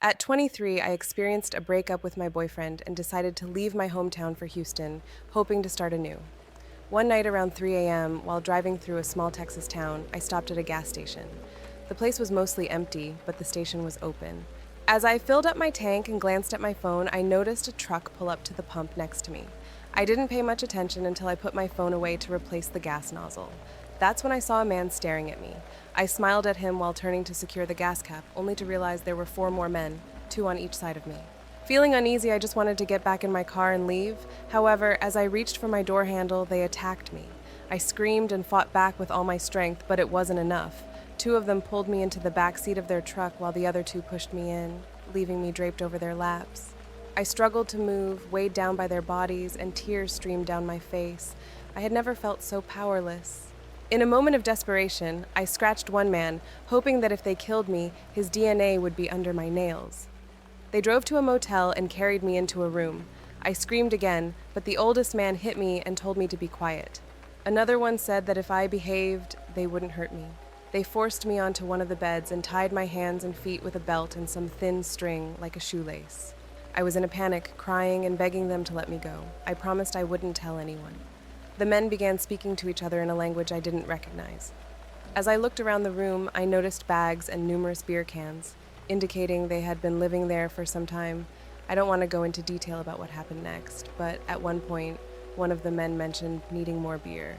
At 23, I experienced a breakup with my boyfriend and decided to leave my hometown for Houston, hoping to start anew. One night around 3 a.m., while driving through a small Texas town, I stopped at a gas station. The place was mostly empty, but the station was open. As I filled up my tank and glanced at my phone, I noticed a truck pull up to the pump next to me. I didn't pay much attention until I put my phone away to replace the gas nozzle. That's when I saw a man staring at me. I smiled at him while turning to secure the gas cap, only to realize there were 4 more men, 2 on each side of me. Feeling uneasy, I just wanted to get back in my car and leave. However, as I reached for my door handle, they attacked me. I screamed and fought back with all my strength, but it wasn't enough. 2 of them pulled me into the back seat of their truck while the other 2 pushed me in, leaving me draped over their laps. I struggled to move, weighed down by their bodies, and tears streamed down my face. I had never felt so powerless. In a moment of desperation, I scratched one man, hoping that if they killed me, his DNA would be under my nails. They drove to a motel and carried me into a room. I screamed again, but the oldest man hit me and told me to be quiet. Another one said that if I behaved, they wouldn't hurt me. They forced me onto one of the beds and tied my hands and feet with a belt and some thin string like a shoelace. I was in a panic, crying and begging them to let me go. I promised I wouldn't tell anyone. The men began speaking to each other in a language I didn't recognize. As I looked around the room, I noticed bags and numerous beer cans, indicating they had been living there for some time. I don't want to go into detail about what happened next, but at one point, one of the men mentioned needing more beer.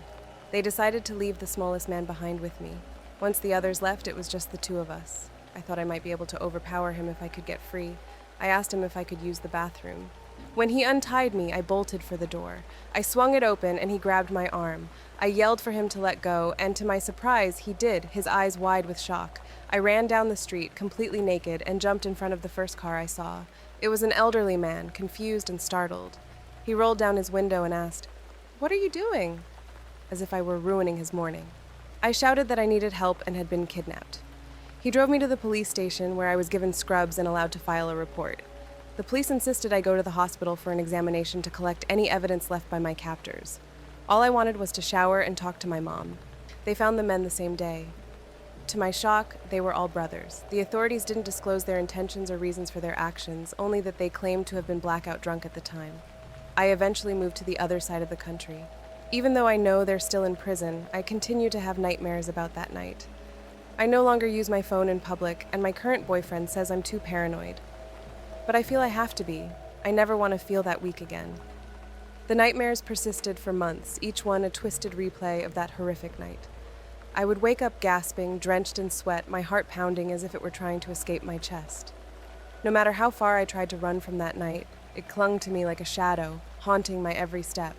They decided to leave the smallest man behind with me. Once the others left, it was just the 2 of us. I thought I might be able to overpower him if I could get free. I asked him if I could use the bathroom. When he untied me, I bolted for the door. I swung it open and he grabbed my arm. I yelled for him to let go, and to my surprise, he did, his eyes wide with shock. I ran down the street, completely naked, and jumped in front of the first car I saw. It was an elderly man, confused and startled. He rolled down his window and asked, "What are you doing?" As if I were ruining his morning. I shouted that I needed help and had been kidnapped. He drove me to the police station where I was given scrubs and allowed to file a report. The police insisted I go to the hospital for an examination to collect any evidence left by my captors. All I wanted was to shower and talk to my mom. They found the men the same day. To my shock, they were all brothers. The authorities didn't disclose their intentions or reasons for their actions, only that they claimed to have been blackout drunk at the time. I eventually moved to the other side of the country. Even though I know they're still in prison, I continue to have nightmares about that night. I no longer use my phone in public, and my current boyfriend says I'm too paranoid. But I feel I have to be. I never want to feel that weak again. The nightmares persisted for months, each one a twisted replay of that horrific night. I would wake up gasping, drenched in sweat, my heart pounding as if it were trying to escape my chest. No matter how far I tried to run from that night, it clung to me like a shadow, haunting my every step.